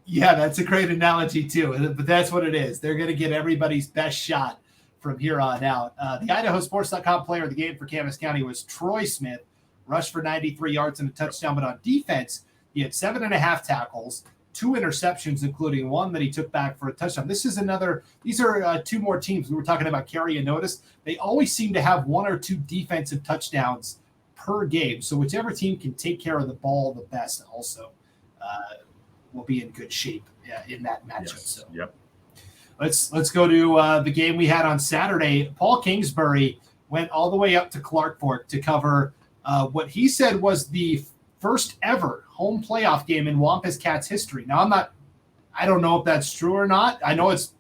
Yeah, that's a great analogy too, but that's what it is. They're going to get everybody's best shot from here on out. The IdahoSports.com player of the game for Camas County was Troy Smith, rushed for 93 yards and a touchdown, but on defense, he had 7.5 tackles, 2 interceptions, including one that he took back for a touchdown. These are two more teams. We were talking about Carey and Notice. They always seem to have 1 or 2 defensive touchdowns per game. So whichever team can take care of the ball the best also will be in good shape in that matchup. Yes. So yep. Let's go to the game we had on Saturday. Paul Kingsbury went all the way up to Clark Fork to cover what he said was the first ever home playoff game in Wampus Cats history. Now, I don't know if that's true or not. I know it's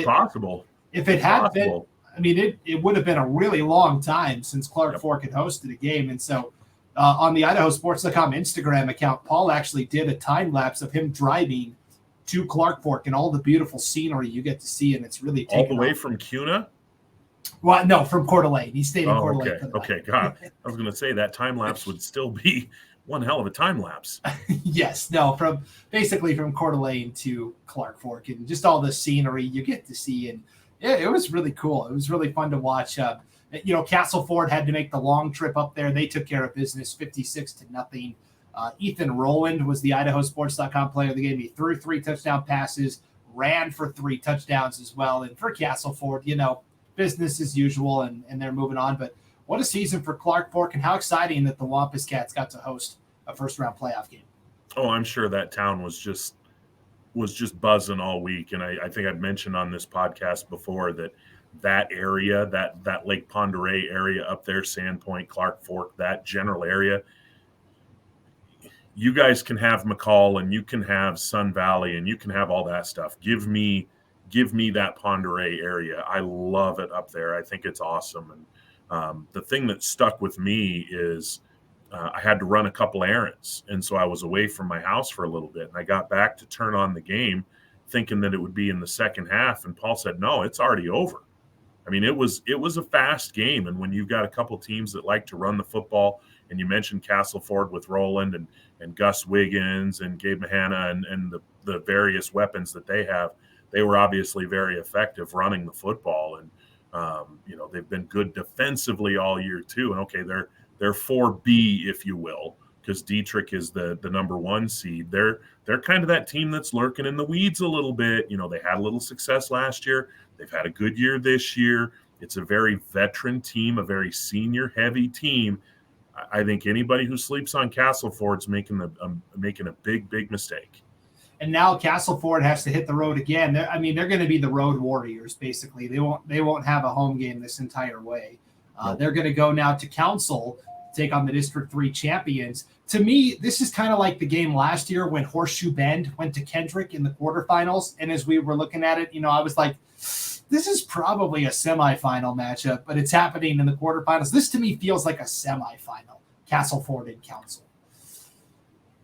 possible. If it had been, I mean, it would have been a really long time since Clark Fork had hosted a game. And so on the IdahoSports.com Instagram account, Paul actually did a time lapse of him driving to Clark Fork and all the beautiful scenery you get to see. And it's really all the way from Kuna? Well, no, from Coeur d'Alene. He stayed in Coeur d'Alene. Okay. God, I was going to say that time lapse would still be one hell of a time lapse. Yes, no, from Coeur d'Alene to Clark Fork, and just all the scenery you get to see. And yeah, it was really cool. It was really fun to watch. Castleford had to make the long trip up there. They took care of business 56-0. Ethan Rowland was the IdahoSports.com player of the game. He threw 3 touchdown passes, ran for 3 touchdowns as well. And for Castleford, business as usual, and they're moving on. But what a season for Clark Fork, and how exciting that the Wampus Cats got to host a first-round playoff game. Oh, I'm sure that town was just buzzing all week. And I think I'd mentioned on this podcast before that area, that Lake Pend Oreille area up there, Sandpoint, Clark Fork, that general area, you guys can have McCall and you can have Sun Valley and you can have all that stuff. Give me that Pend Oreille area. I love it up there. I think it's awesome. And the thing that stuck with me is I had to run a couple errands. And so I was away from my house for a little bit. And I got back to turn on the game thinking that it would be in the second half. And Paul said, no, it's already over. I mean, it was a fast game. And when you've got a couple teams that like to run the football, and you mentioned Castleford with Roland and Gus Wiggins and Gabe Mahana and the various weapons that they have, they were obviously very effective running the football. And, they've been good defensively all year too. And okay, they're 4B, if you will, because Dietrich is the number 1 seed. They're kind of that team that's lurking in the weeds a little bit. They had a little success last year. They've had a good year this year. It's a very veteran team, a very senior heavy team. I think anybody who sleeps on Castleford's making a big mistake. And now Castleford has to hit the road again. They're going to be the road warriors, basically. They won't have a home game this entire way. Nope. They're going to go now to Council, take on the District 3 champions. To me, this is kind of like the game last year when Horseshoe Bend went to Kendrick in the quarterfinals. And as we were looking at it, I was like, this is probably a semifinal matchup, but it's happening in the quarterfinals. This to me feels like a semifinal, Castleford and Council.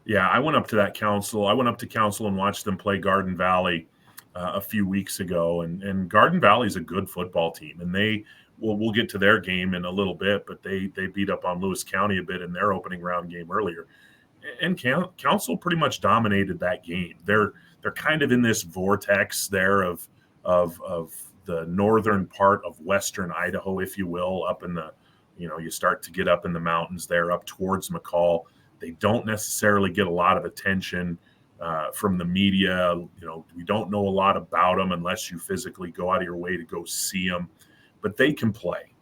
Yeah, I went up to that Council. I went up to Council and watched them play Garden Valley a few weeks ago. And Garden Valley is a good football team. And we'll get to their game in a little bit, but they beat up on Lewis County a bit in their opening round game earlier. And Council pretty much dominated that game. They're kind of in this vortex there of of the northern part of western Idaho, if you will, up in the, you start to get up in the mountains there, up towards McCall. They don't necessarily get a lot of attention from the media. We don't know a lot about them unless you physically go out of your way to go see them. But they can play.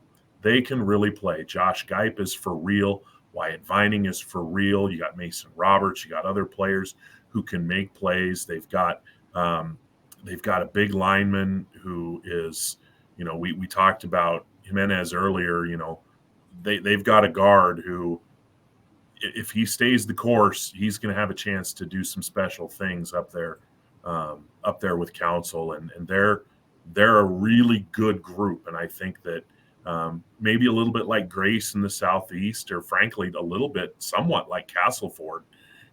They can really play. Josh Geip is for real. Wyatt Vining is for real. You got Mason Roberts. You got other players who can make plays. They've got a big lineman who is, we talked about Jimenez earlier. They've got a guard who, if he stays the course, he's going to have a chance to do some special things up there with Council, and they're a really good group. And I think that maybe a little bit like Grace in the Southeast, or frankly, a little bit somewhat like Castleford,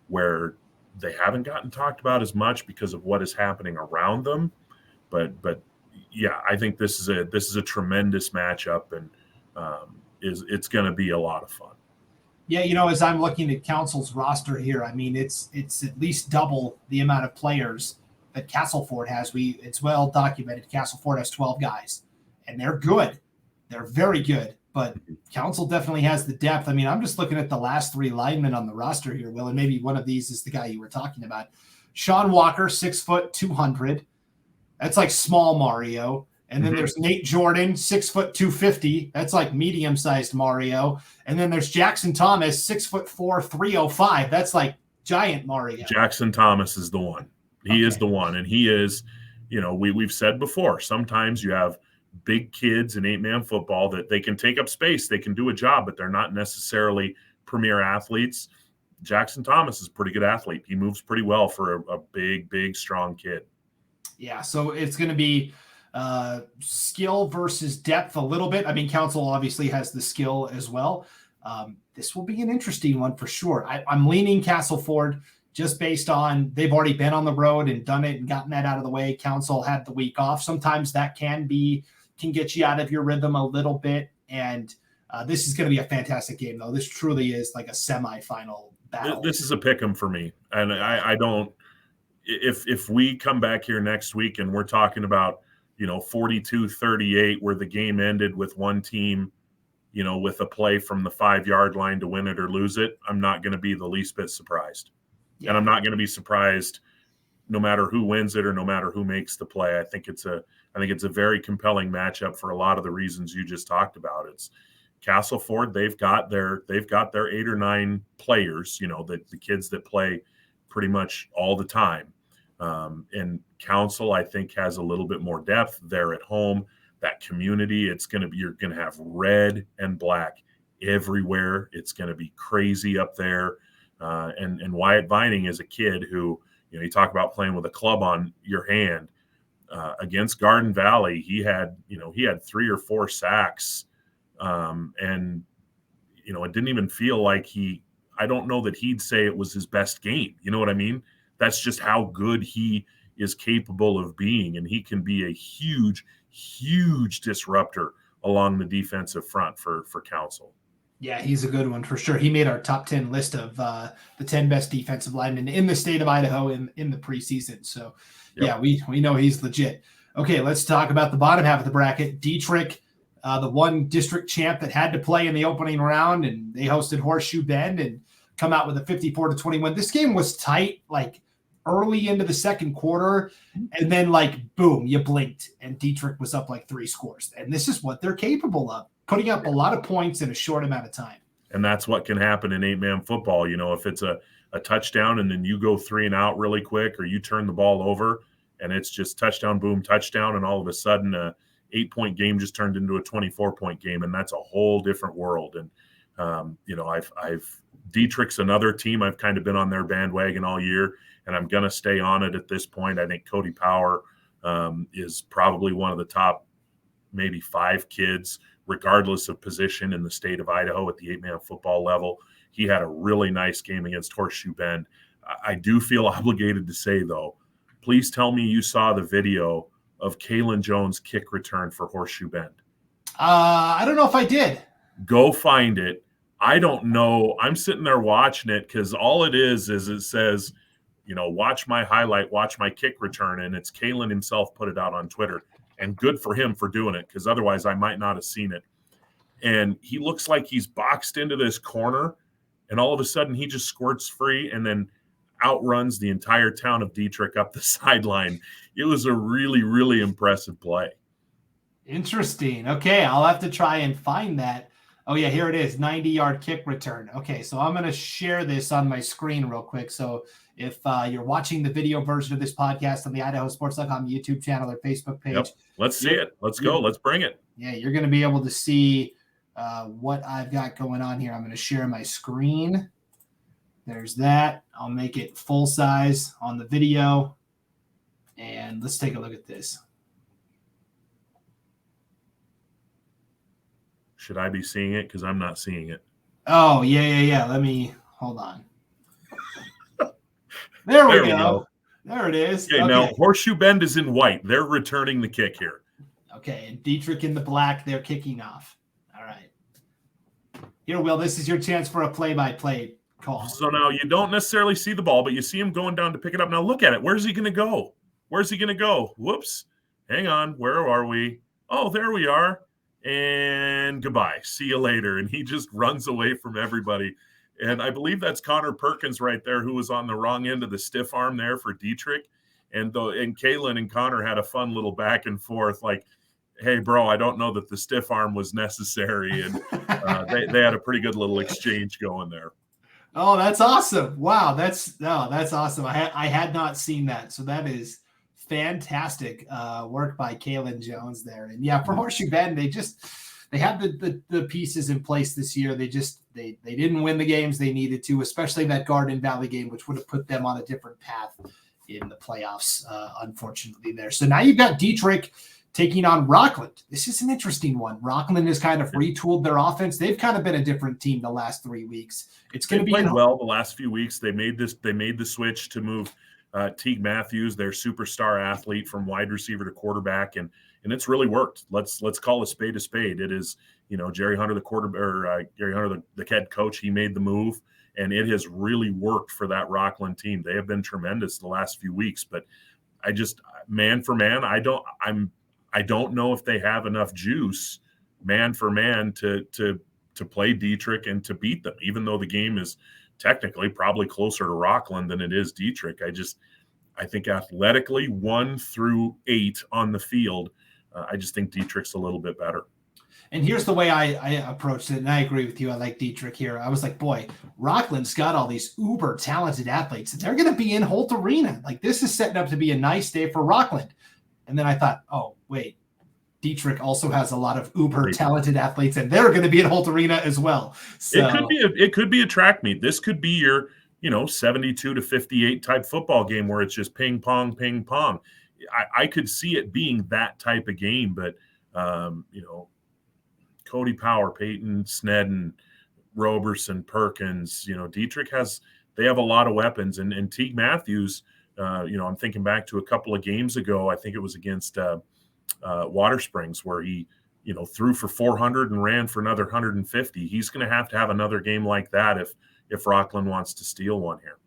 where they haven't gotten talked about as much because of what is happening around them. But yeah, I think this is a tremendous matchup, and it's going to be a lot of fun. Yeah, as I'm looking at Council's roster here, I mean, it's at least double the amount of players that Castleford has. It's well documented. Castleford has 12 guys, and they're good. They're very good, but Council definitely has the depth. I mean, I'm just looking at the last three linemen on the roster here, Will, and maybe one of these is the guy you were talking about. Sean Walker, 6 foot 200. That's like small Mario. And then there's Nate Jordan, 6 foot 250. That's like medium-sized Mario. And then there's Jackson Thomas, 6 foot 4, 305. That's like giant Mario. Jackson Thomas is the one. He is the one. And he is, we've said before, sometimes you have big kids in 8-man football that they can take up space. They can do a job, but they're not necessarily premier athletes. Jackson Thomas is a pretty good athlete. He moves pretty well for a big, strong kid. Yeah, so it's going to be skill versus depth a little bit. I mean, Council obviously has the skill as well. This will be an interesting one for sure. I'm leaning Castleford just based on they've already been on the road and done it and gotten that out of the way. Council had the week off. Sometimes that can get you out of your rhythm a little bit. And this is going to be a fantastic game, though. This truly is like a semifinal battle. This is a pick 'em for me. And I don't – if we come back here next week and we're talking about, 42-38 where the game ended with one team, with a play from the 5-yard line to win it or lose it, I'm not going to be the least bit surprised. Yeah. And I'm not going to be surprised no matter who wins it or no matter who makes the play. I think it's a very compelling matchup for a lot of the reasons you just talked about. It's Castleford. They've got their 8 or 9 players, the kids that play pretty much all the time. And Council, I think, has a little bit more depth. They're at home. That community, you're going to have red and black everywhere. It's going to be crazy up there. And Wyatt Vining is a kid who, you talk about playing with a club on your hand. Against Garden Valley, he had 3 or 4 sacks. And it didn't even feel like I don't know that he'd say it was his best game. You know what I mean? That's just how good he is capable of being. And he can be a huge disruptor along the defensive front for Council. Yeah, he's a good one for sure. He made our top 10 list of the 10 best defensive linemen in the state of Idaho in the preseason. So, yeah, we know he's legit. Okay, let's talk about the bottom half of the bracket. Dietrich, the one district champ that had to play in the opening round, and they hosted Horseshoe Bend and come out with a 54-20 win. This game was tight, like early into the second quarter, and then boom, you blinked, and Dietrich was up 3 scores. And this is what they're capable of, putting up a lot of points in a short amount of time. And that's what can happen in 8-man football. If it's a touchdown and then you go 3 and out really quick, or you turn the ball over and it's just touchdown, boom, touchdown, and all of a sudden a 8-point game just turned into a 24-point game, and that's a whole different world. And Dietrich's another team I've kind of been on their bandwagon all year, and I'm going to stay on it at this point. I think Cody Power is probably one of the top maybe 5 kids, regardless of position, in the state of Idaho at the 8-man football level. He had a really nice game against Horseshoe Bend. I do feel obligated to say, though, please tell me you saw the video of Kalen Jones' kick return for Horseshoe Bend. I don't know if I did. Go find it. I don't know. I'm sitting there watching it because all it is it says, watch my highlight, watch my kick return. And it's Kalen himself put it out on Twitter. And good for him for doing it, because otherwise I might not have seen it. And he looks like he's boxed into this corner, and all of a sudden he just squirts free and then outruns the entire town of Dietrich up the sideline. It was a really, really impressive play. Interesting. Okay, I'll have to try and find that. Oh, yeah, here it is, 90-yard kick return. Okay, so I'm going to share this on my screen real quick. So if you're watching the video version of this podcast on the IdahoSports.com YouTube channel or Facebook page. Yep. Let's see it. Let's go. Let's bring it. Yeah, you're going to be able to see what I've got going on here. I'm going to share my screen. There's that. I'll make it full size on the video. And let's take a look at this. Should I be seeing it? Because I'm not seeing it. Oh, yeah. Let me hold on. There we go. There it is. Okay, now Horseshoe Bend is in white. They're returning the kick here. Okay, and Dietrich in the black, they're kicking off. All right. Here, Will, this is your chance for a play-by-play call. So now you don't necessarily see the ball, but you see him going down to pick it up. Now look at it. Where's he going to go? Where's he going to go? Whoops. Hang on. Where are we? Oh, there we are. And goodbye. See you later. And he just runs away from everybody. And I believe that's Connor Perkins right there, who was on the wrong end of the stiff arm there for Dietrich. And Kalen and Connor had a fun little back and forth, like, hey, bro, I don't know that the stiff arm was necessary. And they had a pretty good little exchange going there. Oh, that's awesome. Wow, that's awesome. I had not seen that. So that is fantastic work by Kalen Jones there. And yeah, for Horseshoe Bend, they had the pieces in place this year. They didn't win the games they needed to, especially that Garden Valley game, which would have put them on a different path in the playoffs, unfortunately there. So now you've got Dietrich taking on Rockland. This is an interesting one. Rockland has kind of retooled their offense. They've kind of been a different team the last 3 weeks. It's going to be played well the last few weeks. They made the switch to move Teague Matthews, their superstar athlete, from wide receiver to quarterback, and it's really worked. Let's call a spade a spade. It is, Jerry Hunter, Gary Hunter, the head coach. He made the move, and it has really worked for that Rockland team. They have been tremendous the last few weeks, but I just, man for man, I don't know if they have enough juice, man for man, to play Dietrich and to beat them, even though the game is technically probably closer to Rockland than it is Dietrich. I think athletically 1 through 8 on the field, I just think Dietrich's a little bit better. And here's the way I approached it, and I agree with you. I like Dietrich here. I was like, boy, Rockland's got all these uber talented athletes. They're going to be in Holt Arena. Like, this is setting up to be a nice day for Rockland. And then I thought, oh, wait, Dietrich also has a lot of uber talented athletes, and they're going to be in Holt Arena as well. So it could be a track meet. This could be your 72 to 58 type football game where it's just ping pong, ping pong. I could see it being that type of game, but Cody Power, Peyton Snedden, Roberson, Perkins, Dietrich they have a lot of weapons, and Teague Matthews, I'm thinking back to a couple of games ago. I think it was against Water Springs, where he, threw for 400 and ran for another 150. He's going to have another game like that if Rockland wants to steal one here.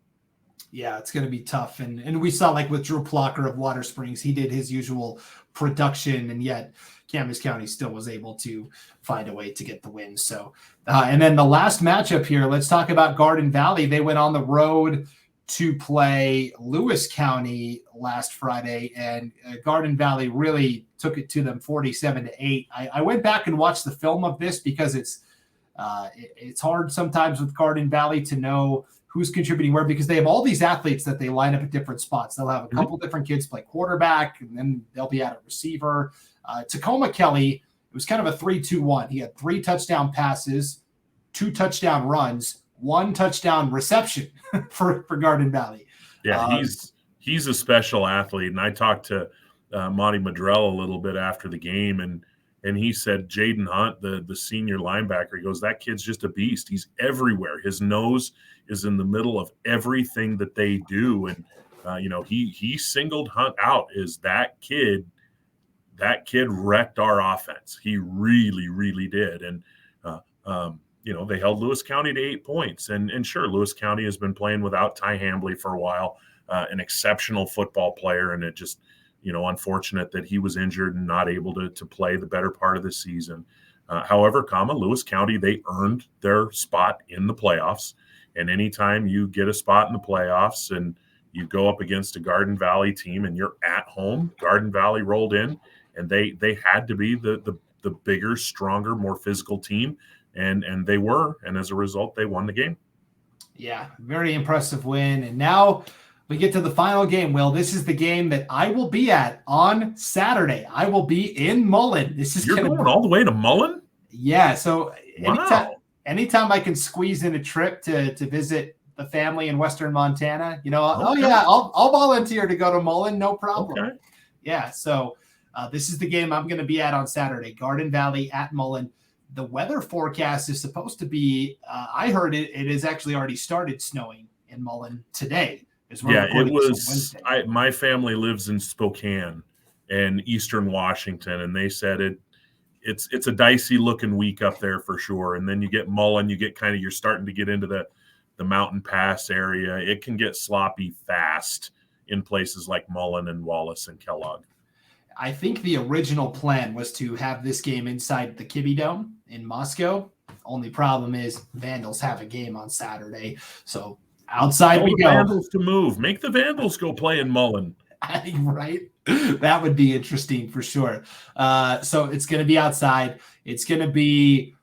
Yeah, it's going to be tough. And we saw, like, with Drew Plocker of Water Springs, he did his usual production, and yet Camas County still was able to find a way to get the win. So, and then the last matchup here, let's talk about Garden Valley. They went on the road to play Lewis County last Friday, and Garden Valley really took it to them 47-8. I went back and watched the film of this because it's hard sometimes with Garden Valley to know who's contributing where, because they have all these athletes that they line up at different spots. They'll have a couple different kids play quarterback, and then they'll be at a receiver. Tacoma Kelly, it was kind of a 3-2-1. He had 3 touchdown passes, 2 touchdown runs, 1 touchdown reception for Garden Valley. Yeah, he's a special athlete. And I talked to Monty Madrell a little bit after the game, and he said Jaden Hunt, the senior linebacker, he goes, that kid's just a beast. He's everywhere. His nose is in the middle of everything that they do. And, he singled Hunt out as that kid wrecked our offense. He really, really did. And, they held Lewis County to 8 points. And sure, Lewis County has been playing without Ty Hambley for a while. an exceptional football player, and it just, unfortunate that he was injured and not able to play the better part of the season. However, Lewis County, they earned their spot in the playoffs. And anytime you get a spot in the playoffs and you go up against a Garden Valley team and you're at home, Garden Valley rolled in, and they had to be the bigger, stronger, more physical team, and they were. And as a result, they won the game. Yeah, very impressive win. And now we get to the final game. Will, this is the game that I will be at on Saturday. I will be in Mullen. You're going all the way to Mullen? Yeah. So wow. Anytime I can squeeze in a trip to visit the family in Western Montana, okay. I'll volunteer to go to Mullen. No problem. Okay. Yeah. So this is the game I'm going to be at on Saturday, Garden Valley at Mullen. The weather forecast is supposed to be, I heard it has actually already started snowing in Mullen today. Yeah, it was. My family lives in Spokane and Eastern Washington, and they said it's a dicey looking week up there for sure. And then you get Mullen, you're starting to get into the Mountain Pass area. It can get sloppy fast in places like Mullen and Wallace and Kellogg. I think the original plan was to have this game inside the Kibbe Dome in Moscow. Only problem is Vandals have a game on Saturday. So outside we go. Vandals to move. Make the Vandals go play in Mullen. Right? That would be interesting for sure. So it's going to be outside. It's going to be,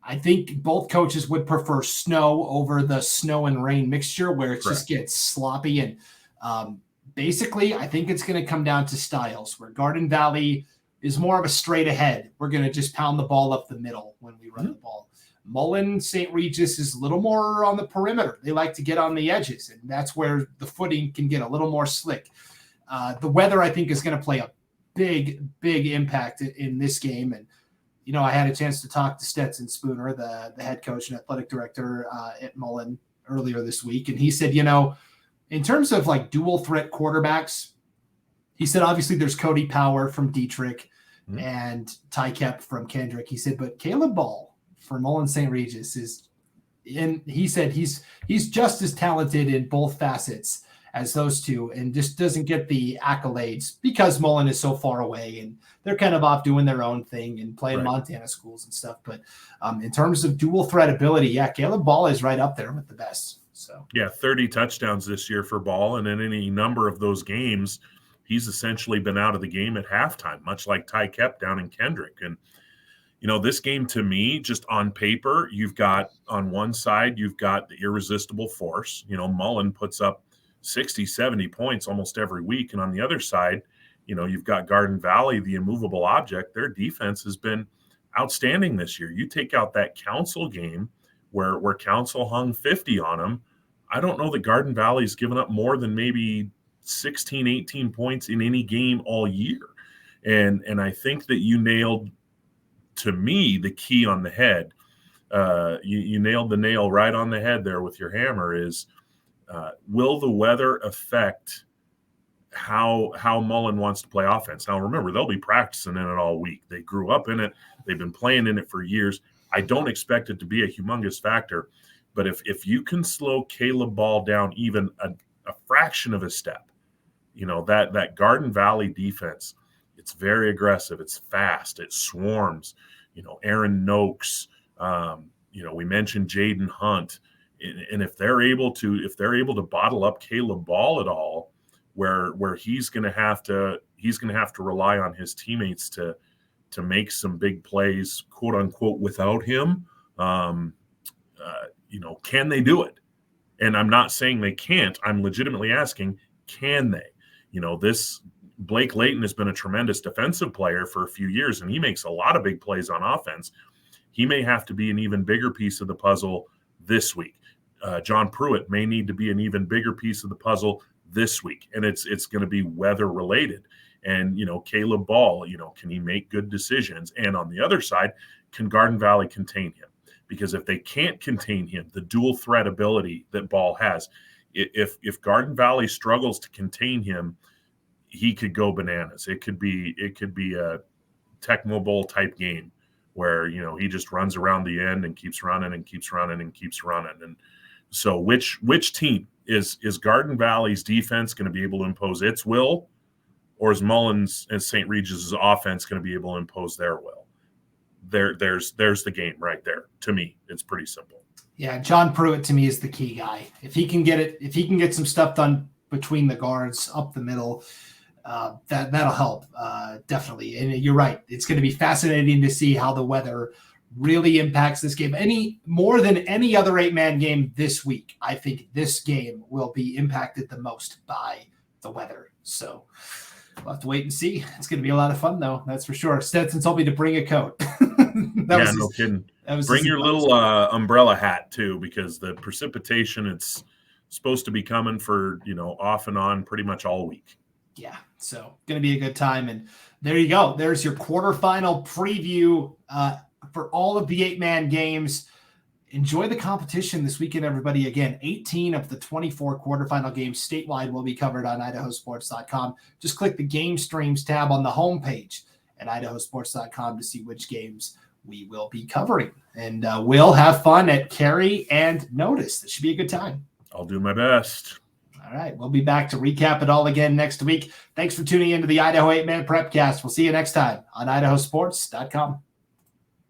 I think both coaches would prefer snow over the snow and rain mixture where it just gets sloppy. And basically, I think it's going to come down to styles where Garden Valley is more of a straight ahead. We're going to just pound the ball up the middle when we run the ball. Mullen, St. Regis is a little more on the perimeter. They like to get on the edges, and that's where the footing can get a little more slick. The weather, I think, is going to play a big impact in this game. And, I had a chance to talk to Stetson Spooner, the head coach and athletic director at Mullen earlier this week. And he said, in terms of like dual threat quarterbacks, he said, obviously there's Cody Power from Dietrich and Ty Kep from Kendrick. He said, but Caleb Ball for Mullen St. Regis he said he's just as talented in both facets as those two and just doesn't get the accolades because Mullen is so far away and they're kind of off doing their own thing and playing Montana schools and stuff. But in terms of dual threat ability, Caleb Ball is right up there with the best. So 30 touchdowns this year for Ball, and in any number of those games, he's essentially been out of the game at halftime, much like Ty Kep down in Kendrick. And this game to me, just on paper, you've got on one side, you've got the irresistible force. Mullen puts up 60, 70 points almost every week. And on the other side, you've got Garden Valley, the immovable object. Their defense has been outstanding this year. You take out that Council game where Council hung 50 on them. I don't know that Garden Valley's given up more than maybe 16, 18 points in any game all year. And I think that you nailed, to me, the key on the head. You nailed the nail right on the head there with your hammer is, will the weather affect how Mullen wants to play offense? Now, remember, they'll be practicing in it all week. They grew up in it. They've been playing in it for years. I don't expect it to be a humongous factor. But if you can slow Caleb Ball down even a fraction of a step, that Garden Valley defense, it's very aggressive. It's fast. It swarms. Aaron Noakes. We mentioned Jaden Hunt. And if they're able to bottle up Caleb Ball at all, where he's going to have to rely on his teammates to make some big plays, quote unquote, without him, can they do it? And I'm not saying they can't. I'm legitimately asking, can they? This Blake Layton has been a tremendous defensive player for a few years, and he makes a lot of big plays on offense. He may have to be an even bigger piece of the puzzle this week. John Pruitt may need to be an even bigger piece of the puzzle this week, and it's going to be weather related. And Caleb Ball, can he make good decisions? And on the other side, can Garden Valley contain him? Because if they can't contain him, the dual threat ability that Ball has, if Garden Valley struggles to contain him, he could go bananas. It could be a Tecmo Bowl type game where he just runs around the end and keeps running and keeps running and keeps running. And so which team is Garden Valley's defense going to be able to impose its will, or is Mullins and St. Regis' offense going to be able to impose their will? There's the game right there. To me, it's pretty simple. Yeah, John Pruitt to me is the key guy. If he can get some stuff done between the guards up the middle, that'll help definitely. And you're right; it's going to be fascinating to see how the weather really impacts this game. More than any other 8-man game this week, I think this game will be impacted the most by the weather. So we'll have to wait and see. It's going to be a lot of fun, though. That's for sure. Stetson told me to bring a coat. No kidding. Bring your little umbrella hat, too, because the precipitation, it's supposed to be coming for, off and on pretty much all week. Yeah, so going to be a good time. And there you go. There's your quarterfinal preview for all of the 8-man games. Enjoy the competition this weekend, everybody. Again, 18 of the 24 quarterfinal games statewide will be covered on IdahoSports.com. Just click the Game Streams tab on the homepage at IdahoSports.com to see which games we will be covering. And we'll have fun at Carry and Notice. This should be a good time. I'll do my best. All right. We'll be back to recap it all again next week. Thanks for tuning into the Idaho 8-Man Prepcast. We'll see you next time on IdahoSports.com.